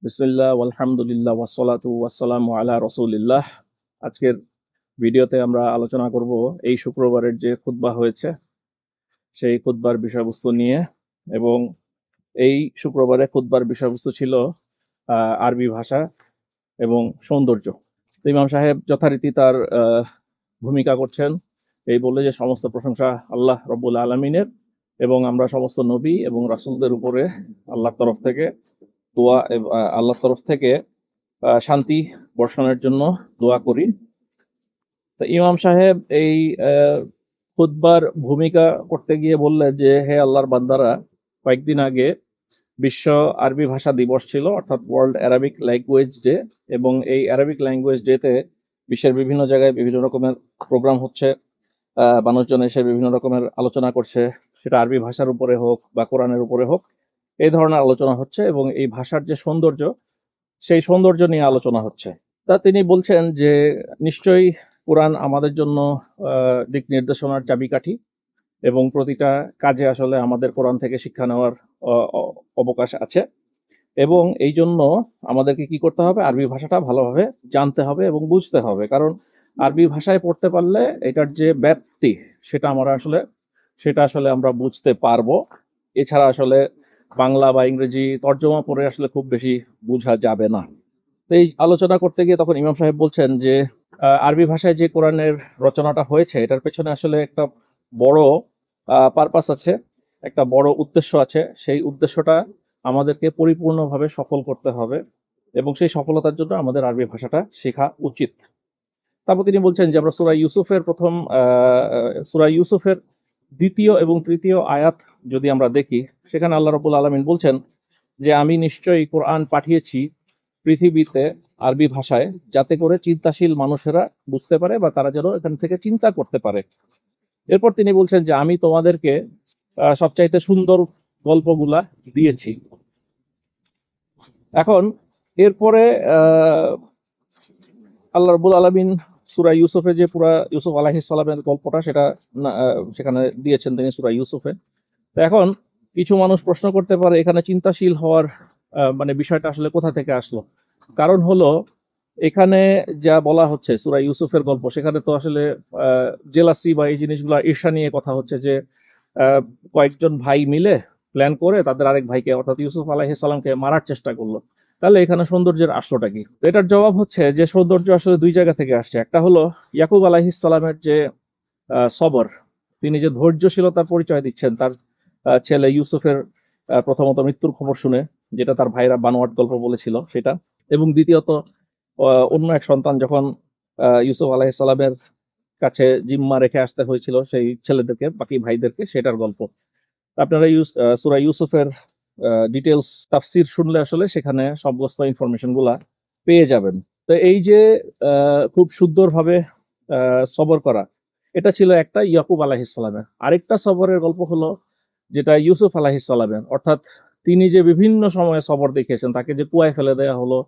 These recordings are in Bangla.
বিসমিল্লাহ আলহামদুলিল্লাহ ওয়াসসালাতু ওয়াসসালামু আলা রাসূলিল্লাহ। আজকের ভিডিওতে আমরা আলোচনা করব এই শুক্রবারের যে খুতবা হয়েছে সেই খুতবার বিষয়বস্তু নিয়ে। এবং এই শুক্রবারে খুতবার বিষয়বস্তু ছিল আরবি ভাষা এবং সৌন্দর্য। তো ইমাম সাহেব যথারীতি তার ভূমিকা করছেন এই বলে যে সমস্ত প্রশংসা আল্লাহ রব্বুল আলামিনের, এবং আমরা সমস্ত নবী এবং রাসূলদের উপরে আল্লাহর তরফ থেকে দোয়া আল্লাহর তরফ থেকে শান্তি বর্ষণের জন্য দোয়া করি। তো ইমাম সাহেব এই খুতবার ভূমিকা করতে গিয়ে বললেন যে হে আল্লাহর বান্দারা, কয়েকদিন আগে বিশ্ব আরবি ভাষা দিবস ছিল, অর্থাৎ ওয়ার্ল্ড অ্যারাবিক ল্যাঙ্গুয়েজ ডে। এবং এই অ্যারাবিক ল্যাঙ্গুয়েজ ডেতে বিশ্বের বিভিন্ন জায়গায় বিভিন্ন রকমের প্রোগ্রাম হচ্ছে, মানুষজন এসে বিভিন্ন রকমের আলোচনা করছে, সেটা আরবি ভাষার উপরে হোক বা কোরআনের উপরে হোক, এই ধরনের আলোচনা হচ্ছে এবং এই ভাষার যে সৌন্দর্য সেই সৌন্দর্য নিয়ে আলোচনা হচ্ছে। তা তিনি বলছেন যে নিশ্চয়ই কোরআন আমাদের জন্য দিক নির্দেশনার চাবিকাঠি, এবং প্রতিটা কাজে আসলে আমাদের কোরআন থেকে শিক্ষা নেওয়ার অবকাশ আছে। এবং এই জন্য আমাদেরকে কি করতে হবে, আরবি ভাষাটা ভালোভাবে জানতে হবে এবং বুঝতে হবে, কারণ আরবি ভাষায় পড়তে পারলে এটার যে ব্যাপ্তি সেটা আসলে আমরা বুঝতে পারবো। এছাড়া আসলে বাংলা বা ইংরেজি তর্জমা পড়ে আসলে খুব বেশি বোঝা যাবে না। তো এই আলোচনা করতে গিয়ে তখন ইমাম সাহেব বলছেন যে আরবি ভাষায় যে কোরআনের রচনাটা হয়েছে এটার পেছনে আসলে একটা বড় পারপাস আছে, একটা বড় উদ্দেশ্য আছে। সেই উদ্দেশ্যটা আমাদেরকে পরিপূর্ণভাবে সফল করতে হবে, এবং সেই সফলতার জন্য আমাদের আরবি ভাষাটা শেখা উচিত। তারপর তিনি বলছেন যে আমরা সূরা ইউসুফের দ্বিতীয় এবং তৃতীয় আয়াত যদি আমরা দেখি, সেখানে আল্লাহ রাব্বুল আলামিন বলছেন যে আমি নিশ্চয়ই কোরআন পাঠিয়েছি পৃথিবীতে আরবি ভাষায়, যাতে করে চিন্তাশীল মানুষেরা বুঝতে পারে বা তারা যেন এখান থেকে চিন্তা করতে পারে। এরপর তিনি বলছেন যে আমি তোমাদেরকে সবচাইতে সুন্দর গল্পগুলা দিয়েছি। এখন এরপরে আল্লাহ রাব্বুল আলামিন সূরা ইউসুফে যে পুরা ইউসুফ আলাইহিস সালামের গল্পটা সেটা সেখানে দিয়েছেন তিনি সূরা ইউসুফে। তো এখন কিছু মানুষ প্রশ্ন করতে পারে এখানে চিন্তাশীল হওয়ার মানে বিষয়টা আসলে কোথা থেকে আসলো। কারণ হলো এখানে যা বলা হচ্ছে সূরা ইউসুফের গল্প, সেখানে তো আসলে জেলাসি বা এই জিনিসগুলো ঈর্ষা নিয়ে কথা হচ্ছে যে কয়েকজন ভাই মিলে প্ল্যান করে তাদের আরেক ভাইকে অর্থাৎ ইউসুফ আলাইহিস সালামকে মারার চেষ্টা করলো। তাহলে এখানে সৌন্দর্যের আসলোটা কি? এটার জবাব হচ্ছে যে সৌন্দর্য আসলে দুই জায়গা থেকে আসছে। একটা হলো ইয়াকুব আলাইহিস সালামের যে সবর, তিনি যে ধৈর্যশীলতার পরিচয় দিচ্ছেন তার ছেলে ইউসুফের প্রথমত মৃত্যুর খবর শুনে, যেটা তার ভাইরা বানোয়াট গল্প বলেছিল সেটা, এবং দ্বিতীয়ত অন্য এক সন্তান যখন ইউসুফ আলাইহিস সালামের কাছে জিম্মা রেখে আসতে হয়েছিল সেই ছেলেদেরকে, বাকি ভাইদেরকে, সেটার গল্প। আপনারা সূরা ইউসুফের ডিটেলস তাফসির শুনলে আসলে সেখানে সমস্ত ইনফরমেশন গুলা পেয়ে যাবেন। তো এই যে খুব সুন্দরভাবে সবর করা, এটা ছিল একটা ইয়াকুব আলাইহিস সালামের। আরেকটা সবরের গল্প হলো যেটা ইউসুফ আলাইহিস সালামের, অর্থাৎ তিনি যে বিভিন্ন সময়ে সবর দেখিয়েছেন। তাকে যে কুয়ায় ফেলে দেওয়া হলো,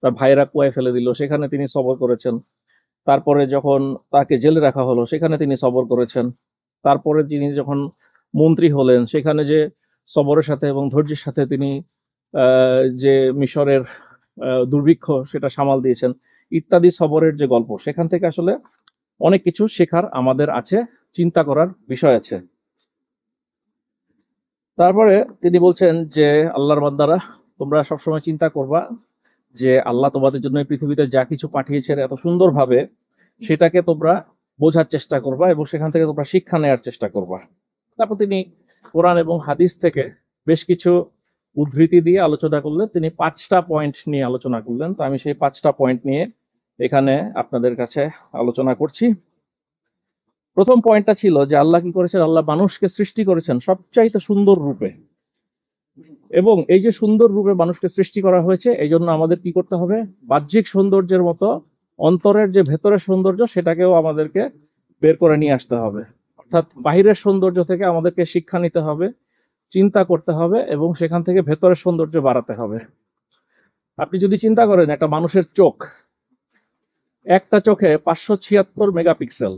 তার ভাইরা কুয়ায় ফেলে দিল, সেখানে তিনি সবর করেছেন। তারপরে যখন তাকে জেলে রাখা হলো সেখানে তিনি সবর করেছেন। তারপরে তিনি যখন মন্ত্রী হলেন সেখানে যে সবরের সাথে এবং ধৈর্যের সাথে তিনি যে মিশরের দুর্ভিক্ষ সেটা সামাল দিয়েছেন, ইত্যাদি সবরের যে গল্প, সেখান থেকে আসলে অনেক কিছু শেখার আমাদের আছে, চিন্তা করার বিষয় আছে। তারপরে তিনি বলছেন যে আল্লাহর বান্দারা, তোমরা সবসময় চিন্তা করবা যে আল্লাহ তোমাদের জন্য এই পৃথিবীতে যা কিছু পাঠিয়েছেন এত সুন্দরভাবে, সেটাকে তোমরা বোঝার চেষ্টা করবা এবং সেখান থেকে তোমরা শিক্ষা নেওয়ার চেষ্টা করবা। তারপর তিনি কোরআন এবং হাদিস থেকে বেশ কিছু উদ্ধৃতি দিয়ে আলোচনা করলেন। তিনি 5টা পয়েন্ট নিয়ে আলোচনা করলেন। তো আমি সেই 5টা পয়েন্ট নিয়ে এখানে আপনাদের কাছে আলোচনা করছি। প্রথম পয়েন্টটা ছিল যে আল্লাহ কি করেছেন, আল্লাহ মানুষকে সৃষ্টি করেছেন সবচাইতে সুন্দর রূপে, এবং এই যে সুন্দর রূপে মানুষকে সৃষ্টি করা হয়েছে এই জন্য আমাদের কি করতে হবে, বাহ্যিক সৌন্দর্যের মতো অন্তরের যে ভেতরের সৌন্দর্য সেটাকেও আমাদেরকে বের করে নিয়ে আসতে হবে। অর্থাৎ বাহিরের সৌন্দর্য থেকে আমাদেরকে শিক্ষা নিতে হবে, চিন্তা করতে হবে, এবং সেখান থেকে ভেতরের সৌন্দর্য বাড়াতে হবে। আপনি যদি চিন্তা করেন একটা মানুষের চোখ, একটা চোখে 576 মেগাপিক্সেল।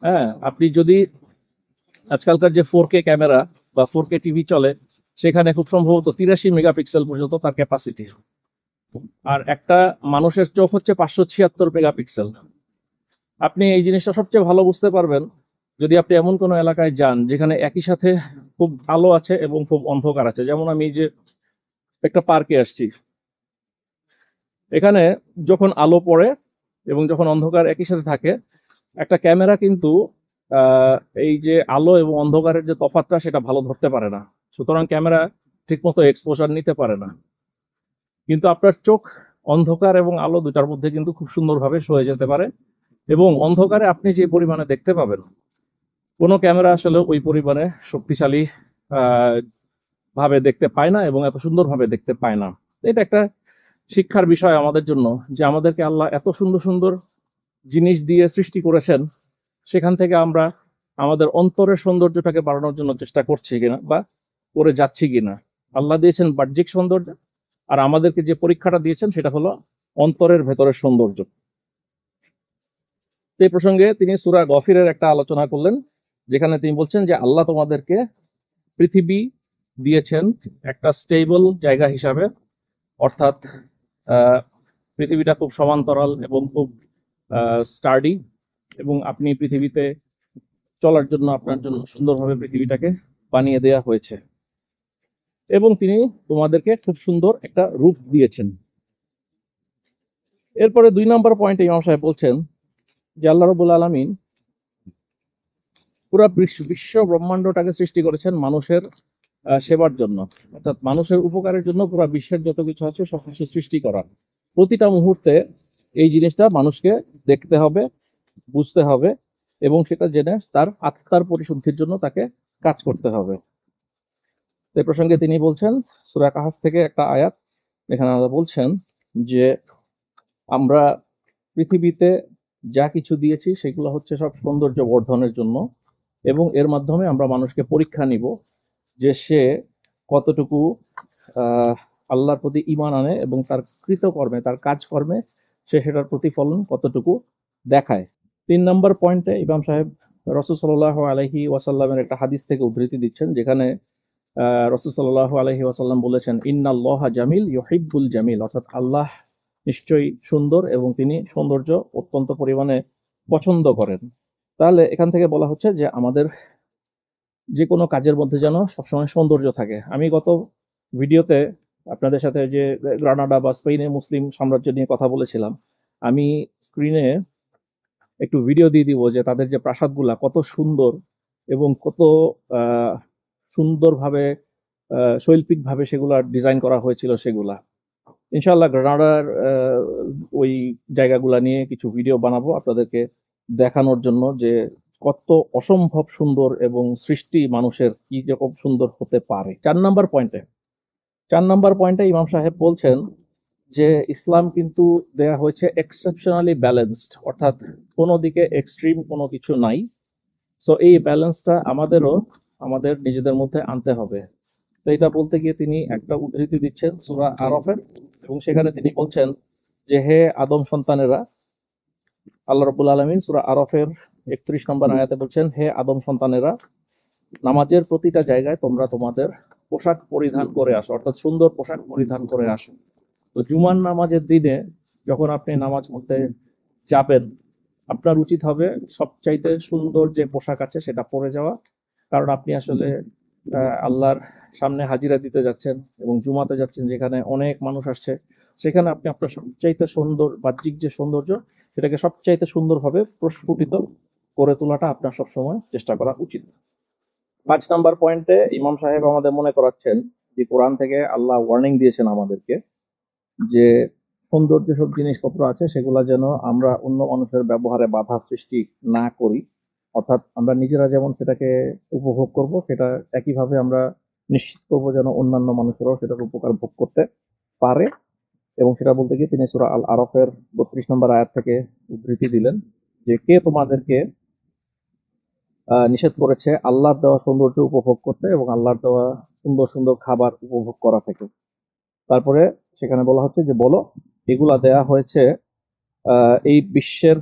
হ্যাঁ, আপনি যদি আজকালকার যে 4K ক্যামেরা বা 4K টিভি চলে সেখানে খুব সম্ভবত 83 মেগাপিক্সেল পর্যন্ত তার ক্যাপাসিটি। আর একটা মানুষের চোখ হচ্ছে 576 মেগাপিক্সেল। আপনি এই জিনিসটা সবচেয়ে ভালো বুঝতে পারবেন যদি আপনি এমন কোনো এলাকায় যান যেখানে একই সাথে খুব আলো আছে এবং খুব অন্ধকার আছে। যেমন আমি যে একটা পার্কে আসছি, এখানে যখন আলো পড়ে এবং যখন অন্ধকার একই সাথে থাকে, একটা ক্যামেরা কিন্তু এই যে আলো এবং অন্ধকারের যে তফাৎটা সেটা ভালো ধরতে পারে না, সুতরাং ক্যামেরা ঠিকমতো এক্সপোজার নিতে পারে না। কিন্তু আপনার চোখ অন্ধকার এবং আলো দুটার মধ্যে কিন্তু খুব সুন্দরভাবে সয়ে যেতে পারে, এবং অন্ধকারে আপনি যে পরিমাণে দেখতে পাবেন কোনো ক্যামেরা আসলে ওই পরিমাণে শক্তিশালী ভাবে দেখতে পায় না এবং এত সুন্দরভাবে দেখতে পায় না। এটা একটা শিক্ষার বিষয় আমাদের জন্য, যে আমাদেরকে আল্লাহ এত সুন্দর সুন্দর জিনিস দিয়ে সৃষ্টি করেছেন, সেখান থেকে আমরা আমাদের অন্তরের সৌন্দর্যটাকে বাড়ানোর জন্য চেষ্টা করছি কিনা বা করে যাচ্ছি কিনা। আল্লাহ দিয়েছেন বাহ্যিক সৌন্দর্য, আর আমাদেরকে যে পরীক্ষাটা দিয়েছেন সেটা হলো অন্তরের ভেতরের সৌন্দর্য। এই প্রসঙ্গে তিনি সূরা গফিরের একটা আলোচনা করলেন, যেখানে তিনি বলছেন যে আল্লাহ তোমাদেরকে পৃথিবী দিয়েছেন একটা স্টেবল জায়গা হিসাবে, অর্থাৎ পৃথিবীটা খুব সমান্তরাল এবং খুব স্টার্ডি, এবং আপনি পৃথিবীতে চলার জন্য আপনার জন্য সুন্দরভাবে পৃথিবীটাকে বানিয়ে দেয়া হয়েছে, এবং তিনি তোমাদেরকে খুব সুন্দর একটা রূপ দিয়েছেন। এরপরে 2 নম্বর পয়েন্টে ইমাম সাহেব বলছেন যে আল্লাহ রাব্বুল আলামিন পুরো বিশ্ব ব্রহ্মাণ্ডটাকে সৃষ্টি করেছেন মানুষের সেবার জন্য, অর্থাৎ মানুষের উপকারের জন্য পুরো বিশ্বের যত কিছু আছে সবকিছু সৃষ্টি করা। প্রতিটা মুহূর্তে এই জিনিসটা মানুষকে দেখতে হবে, বুঝতে হবে, এবং সেটা জেনে তার আত্মার পরিশুদ্ধির জন্য তাকে কাজ করতে হবে। এই প্রসঙ্গে তিনি বলছেন সূরা কাহাফ থেকে একটা আয়াত, এখানে আল্লাহ বলছেন যে আমরা পৃথিবীতে যা কিছু দিয়েছি সেগুলো হচ্ছে সব সৌন্দর্য বর্ধনের জন্য, এবং এর মাধ্যমে আমরা মানুষকে পরীক্ষা নিব যে সে কতটুকু আল্লাহর প্রতি ঈমান আনে এবং তার কৃতকর্মে, তার কাজকর্মে সে সেটার প্রতিফলন কতটুকু দেখায়। 3 নম্বর পয়েন্টে ইমাম সাহেব রাসূল সাল্লাল্লাহু আলাইহি ওয়াসাল্লামের একটা হাদিস থেকে উদ্ধৃতি দিচ্ছেন, যেখানে রাসূল সাল্লাল্লাহু আলাইহি ওয়াসাল্লাম বলেছেন ইন্নাল্লাহা জামিল ইউহিব্বুল জামিল, অর্থাৎ আল্লাহ নিশ্চয়ই সুন্দর এবং তিনি সৌন্দর্য অত্যন্ত পরিমাণে পছন্দ করেন। তাহলে এখান থেকে বলা হচ্ছে যে আমাদের যে কোনো কাজের মধ্যে যেন সবসময় সৌন্দর্য থাকে। আমি গত ভিডিওতে আপনাদের সাথে যে গ্রানাডা বা স্পেনের মুসলিম সাম্রাজ্য নিয়ে কথা বলেছিলাম, আমি স্ক্রিনে একটু ভিডিও দিয়ে দিব যে তাদের যে প্রাসাদগুলা কত সুন্দর এবং কত সুন্দরভাবে শৈল্পিকভাবে সেগুলা ডিজাইন করা হয়েছিল সেগুলা। ইনশাআল্লাহ গ্রানাডার ওই জায়গাগুলা নিয়ে কিছু ভিডিও বানাবো আপনাদেরকে দেখানোর জন্য যে কত অসম্ভব সুন্দর এবং সৃষ্টি মানুষের কি রকম সুন্দর হতে পারে। 4 নম্বর পয়েন্টে ইমাম সাহেব বলছেন যে ইসলাম কিন্তু দেয়া হয়েছে এক্সেপশনালি ব্যালেন্সড, অর্থাৎ কোনো দিকে এক্সট্রিম কোনো কিছু নাই। সো এই ব্যালেন্সটা আমাদের নিজেদের মধ্যে আনতে হবে। তো এটা বলতে গিয়ে তিনি একটা উদ্ধৃতি দিচ্ছেন সূরা আরফের, এবং সেখানে তিনি বলছেন যে হে আদম সন্তানেরা, আল্লাহ রাব্বুল আলামিন সূরা আরফের 31 নম্বর আয়াতে বলছেন, হে আদম সন্তানেরা, নামাজের প্রতিটা জায়গায় তোমরা তোমাদের পোশাক পরিধান করে আসো, অর্থাৎ সুন্দর পোশাক পরিধান করে আসো। তো জুমার নামাজের দিনে যখন আপনি নামাজ পড়তে যাবেন, আপনার উচিত হবে সবচাইতে সুন্দর যে পোশাক আছে সেটা পরে যাওয়া, কারণ আপনি আসলে আল্লাহর সামনে হাজিরা দিতে যাচ্ছেন এবং জুমাতে যাচ্ছেন যেখানে অনেক মানুষ আসছে, সেখানে আপনি আপনার সবচাইতে সুন্দর বাহ্যিক যে সৌন্দর্য সেটাকে সবচাইতে সুন্দরভাবে প্রস্ফুটিত করে তোলাটা আপনার সবসময় চেষ্টা করা উচিত। 5 নম্বর পয়েন্টে ইমাম সাহেব আমাদের মনে করাচ্ছেন যে কোরআন থেকে আল্লাহ ওয়ার্নিং দিয়েছেন আমাদেরকে যে সুন্দর যেসব জিনিসপত্র আছে সেগুলা যেন আমরা অন্য মানুষের ব্যবহারে বাধা সৃষ্টি না করি, অর্থাৎ আমরা নিজেরা যেমন সেটাকে উপভোগ করব, সেটা একইভাবে আমরা নিশ্চিত করবো যেন অন্যান্য মানুষেরাও সেটার উপকার ভোগ করতে পারে। এবং সেটা বলতে গিয়ে তিনি সূরা আল আরফের 32 নম্বর আয়াত থেকে উদ্ধৃতি দিলেন যে কে তোমাদেরকে নিষেধ করেছে আল্লাহর দেওয়া সৌন্দর্য উপভোগ করতে এবং আল্লাহর দেওয়া সুন্দর সুন্দর খাবার উপভোগ করা থেকে। তারপরে সেখানে বলা হচ্ছে যে বলো এগুলা দেয়া হয়েছে এই বিশ্বের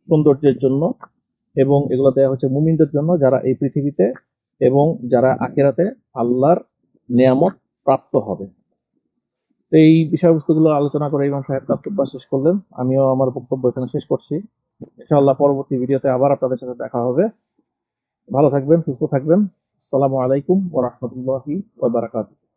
সৌন্দর্যের জন্য, এবং এগুলো দেয়া হচ্ছে মুমিনদের জন্য যারা এই পৃথিবীতে এবং যারা আখিরাতে আল্লাহর নেয়ামত প্রাপ্ত হবে। তো এই বিষয়বস্তুগুলো আলোচনা করে ইমাম সাহেব তার খুতবা শেষ করলেন। আমিও আমার বক্তব্য এখানে শেষ করছি। ইনশাআল্লাহ পরবর্তী ভিডিওতে আবার আপনাদের সাথে দেখা হবে। ভালো থাকবেন, সুস্থ থাকবেন। আসসালামু আলাইকুম ওয়া রাহমাতুল্লাহি ওয়া বারাকাতুহু।